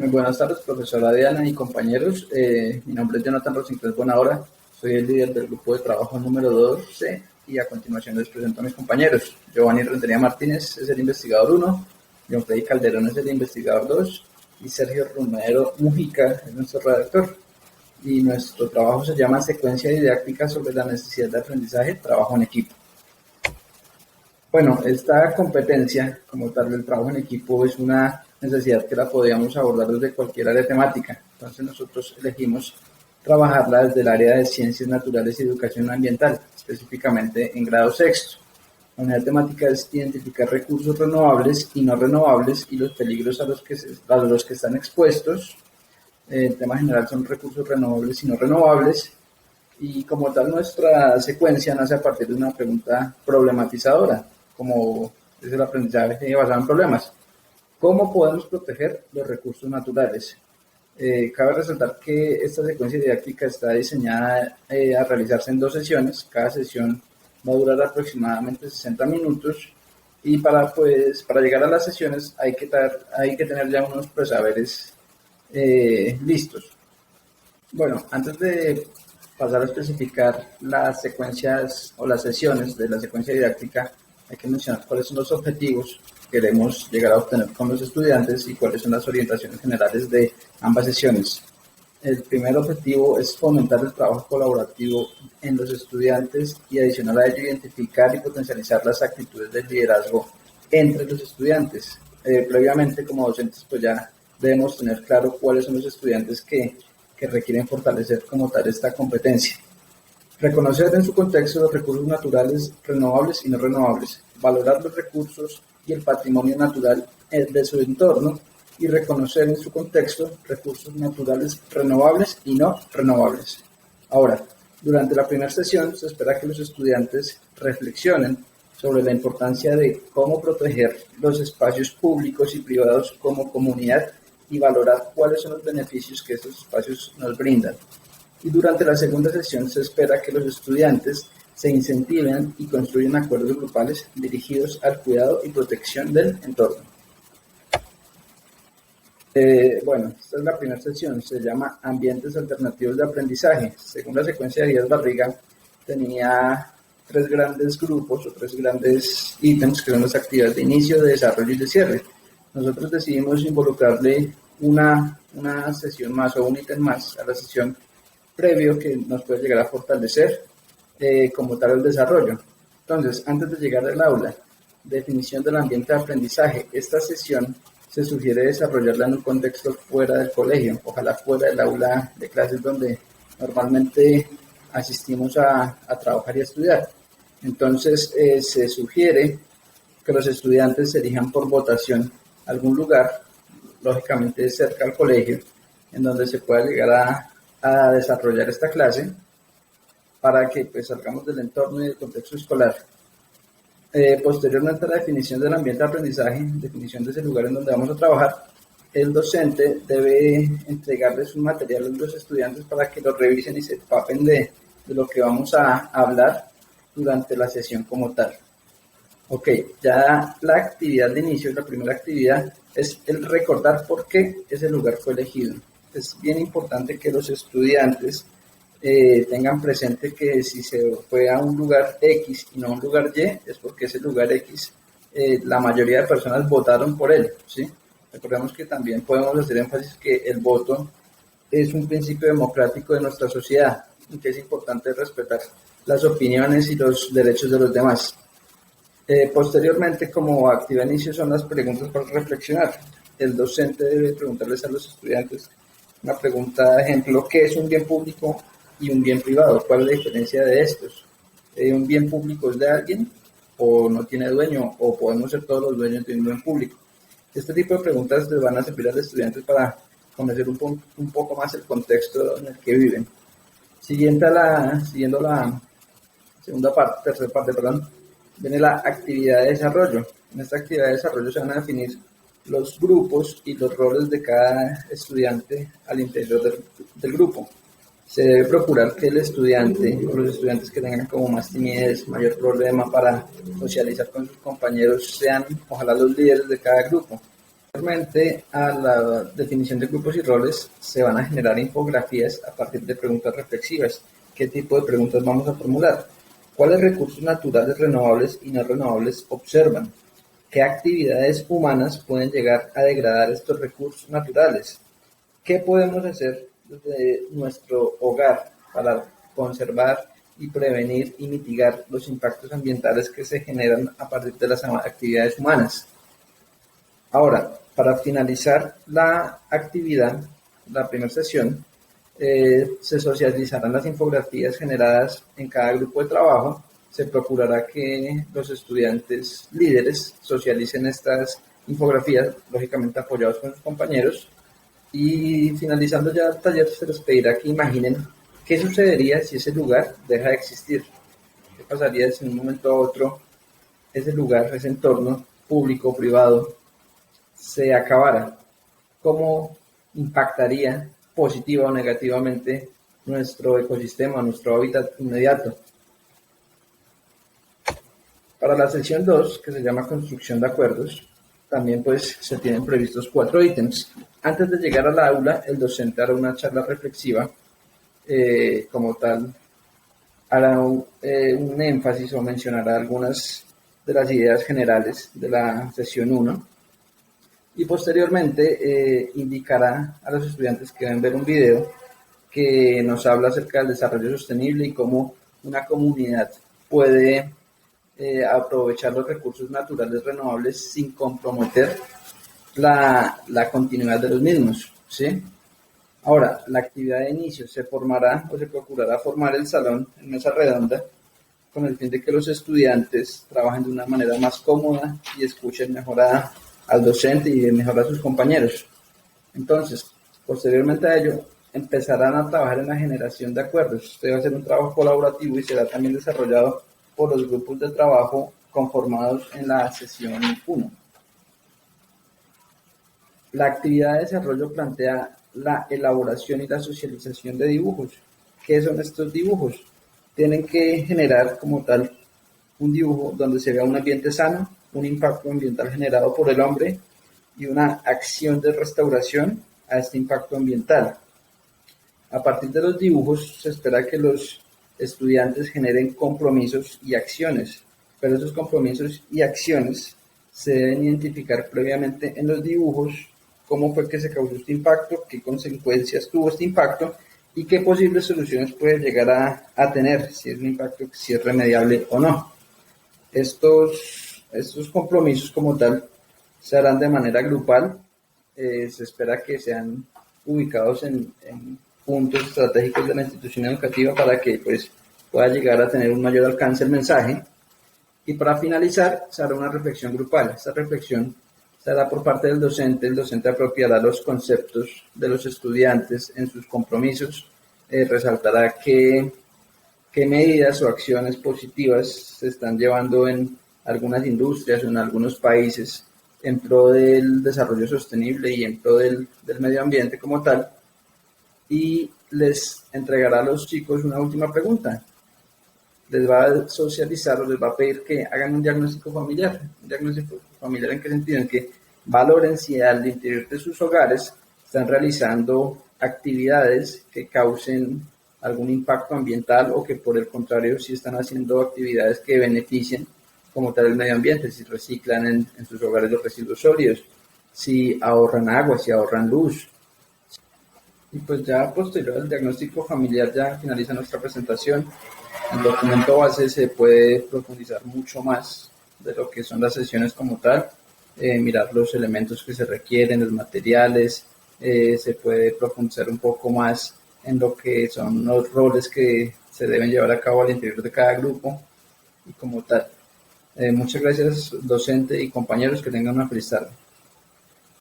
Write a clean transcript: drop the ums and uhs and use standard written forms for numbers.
Muy buenas tardes, profesora Diana y compañeros. Mi nombre es Jonathan Rosincrés Bonahora, soy el líder del grupo de trabajo número 12 y a continuación les presento a mis compañeros. Giovanni Rentería Martínez es el investigador 1, John Freddy Calderón es el investigador 2 y Sergio Romero Mujica es nuestro redactor. Y nuestro trabajo se llama Secuencia didáctica sobre la necesidad de aprendizaje, trabajo en equipo. Bueno, esta competencia, como tal, del trabajo en equipo, es una necesidad que la podríamos abordar desde cualquier área temática. Entonces nosotros elegimos trabajarla desde el área de Ciencias Naturales y Educación Ambiental, específicamente en grado sexto. La unidad temática es identificar recursos renovables y no renovables y los peligros a los que están expuestos. El tema general son recursos renovables y no renovables. Y como tal, nuestra secuencia nace a partir de una pregunta problematizadora, como es el aprendizaje basado en problemas. ¿Cómo podemos proteger los recursos naturales? Cabe resaltar que esta secuencia didáctica está diseñada a realizarse en 2 sesiones. Cada sesión va a durar aproximadamente 60 minutos y para llegar a las sesiones hay que tener ya unos presaberes listos. Bueno, antes de pasar a especificar las secuencias o las sesiones de la secuencia didáctica, hay que mencionar cuáles son los objetivos que queremos llegar a obtener con los estudiantes y cuáles son las orientaciones generales de ambas sesiones. El primer objetivo es fomentar el trabajo colaborativo en los estudiantes y adicional a ello identificar y potencializar las actitudes de liderazgo entre los estudiantes. Previamente, como docentes, pues ya debemos tener claro cuáles son los estudiantes que requieren fortalecer como tal esta competencia. Reconocer en su contexto los recursos naturales renovables y no renovables, valorar los recursos y el patrimonio natural de su entorno y reconocer en su contexto recursos naturales renovables y no renovables. Ahora, durante la primera sesión se espera que los estudiantes reflexionen sobre la importancia de cómo proteger los espacios públicos y privados como comunidad y valorar cuáles son los beneficios que estos espacios nos brindan. Y durante la segunda sesión se espera que los estudiantes se incentiven y construyan acuerdos grupales dirigidos al cuidado y protección del entorno. Esta es la primera sesión, se llama Ambientes Alternativos de Aprendizaje. Según la secuencia de Díaz Barriga, tenía 3 grandes grupos o 3 grandes ítems que son las actividades de inicio, de desarrollo y de cierre. Nosotros decidimos involucrarle una sesión más o un ítem más a la sesión previo que nos puede llegar a fortalecer como tal el desarrollo. Entonces, antes de llegar al aula, definición del ambiente de aprendizaje. Esta sesión se sugiere desarrollarla en un contexto fuera del colegio, ojalá fuera del aula de clases donde normalmente asistimos a trabajar y a estudiar. Entonces, se sugiere que los estudiantes elijan por votación algún lugar, lógicamente cerca al colegio, en donde se pueda llegar a desarrollar esta clase para que salgamos del entorno y del contexto escolar. Posteriormente a la definición del ambiente de aprendizaje, definición de ese lugar en donde vamos a trabajar, el docente debe entregarles un material a los estudiantes para que lo revisen y se empapen de lo que vamos a hablar durante la sesión como tal. Ok, ya la actividad de inicio, la primera actividad, es el recordar por qué ese lugar fue elegido. Es bien importante que los estudiantes tengan presente que si se fue a un lugar X y no a un lugar Y, es porque ese lugar X, la mayoría de personas votaron por él, ¿sí? Recordemos que también podemos hacer énfasis que el voto es un principio democrático de nuestra sociedad y que es importante respetar las opiniones y los derechos de los demás. Posteriormente, como actividad de inicio, son las preguntas para reflexionar. El docente debe preguntarles a los estudiantes una pregunta de ejemplo: ¿qué es un bien público y un bien privado? ¿Cuál es la diferencia de estos? ¿Un bien público es de alguien o no tiene dueño, o podemos ser todos los dueños de un bien público? Este tipo de preguntas les van a servir a los estudiantes para conocer un poco más el contexto en el que viven. Siguiendo la tercera parte, viene la actividad de desarrollo. En esta actividad de desarrollo se van a definir los grupos y los roles de cada estudiante al interior del grupo. Se debe procurar que el estudiante o los estudiantes que tengan como más timidez, mayor problema para socializar con sus compañeros, sean ojalá los líderes de cada grupo. Posteriormente a la definición de grupos y roles, se van a generar infografías a partir de preguntas reflexivas. ¿Qué tipo de preguntas vamos a formular? ¿Cuáles recursos naturales renovables y no renovables observan? ¿Qué actividades humanas pueden llegar a degradar estos recursos naturales? ¿Qué podemos hacer desde nuestro hogar para conservar y prevenir y mitigar los impactos ambientales que se generan a partir de las actividades humanas? Ahora, para finalizar la actividad, la primera sesión, se socializarán las infografías generadas en cada grupo de trabajo. Se procurará que los estudiantes líderes socialicen estas infografías, lógicamente apoyados con sus compañeros. Y finalizando ya el taller, se les pedirá que imaginen qué sucedería si ese lugar deja de existir. ¿Qué pasaría si en un momento a otro ese lugar, ese entorno público o privado se acabara? ¿Cómo impactaría positiva o negativamente nuestro ecosistema, nuestro hábitat inmediato? Para la sección 2, que se llama construcción de acuerdos, también pues se tienen previstos 4 ítems. Antes de llegar al aula, el docente hará una charla reflexiva, como tal, hará un énfasis o mencionará algunas de las ideas generales de la sesión 1 y posteriormente indicará a los estudiantes que deben ver un video que nos habla acerca del desarrollo sostenible y cómo una comunidad puede aprovechar los recursos naturales renovables sin comprometer la continuidad de los mismos, ¿sí? Ahora, la actividad de inicio se formará o se procurará formar el salón en mesa redonda con el fin de que los estudiantes trabajen de una manera más cómoda y escuchen mejor al docente y mejor a sus compañeros. Entonces, posteriormente a ello, empezarán a trabajar en la generación de acuerdos. Este va a ser un trabajo colaborativo y será también desarrollado por los grupos de trabajo conformados en la sesión 1. La actividad de desarrollo plantea la elaboración y la socialización de dibujos. ¿Qué son estos dibujos? Tienen que generar como tal un dibujo donde se vea un ambiente sano, un impacto ambiental generado por el hombre y una acción de restauración a este impacto ambiental. A partir de los dibujos se espera que los estudiantes generen compromisos y acciones, pero esos compromisos y acciones se deben identificar previamente en los dibujos, cómo fue que se causó este impacto, qué consecuencias tuvo este impacto y qué posibles soluciones puede llegar a tener, si es un impacto, si es remediable o no. Estos compromisos como tal se harán de manera grupal, se espera que sean ubicados en puntos estratégicos de la institución educativa para que pues pueda llegar a tener un mayor alcance el mensaje. Y para finalizar, se hará una reflexión grupal. Esta reflexión se hará por parte del docente. El docente apropiará los conceptos de los estudiantes en sus compromisos, resaltará qué medidas o acciones positivas se están llevando en algunas industrias o en algunos países en pro del desarrollo sostenible y en pro del medio ambiente como tal. Y les entregará a los chicos una última pregunta. Les va a socializar o les va a pedir que hagan un diagnóstico familiar. ¿Un diagnóstico familiar en qué sentido? En que valoren si al interior de sus hogares están realizando actividades que causen algún impacto ambiental o que por el contrario si están haciendo actividades que beneficien como tal el medio ambiente, si reciclan en sus hogares los residuos sólidos, si ahorran agua, si ahorran luz. Y pues ya posterior al diagnóstico familiar ya finaliza nuestra presentación. En el documento base se puede profundizar mucho más de lo que son las sesiones como tal, mirar los elementos que se requieren, los materiales, se puede profundizar un poco más en lo que son los roles que se deben llevar a cabo al interior de cada grupo y como tal. Muchas gracias docente y compañeros, que tengan una feliz tarde.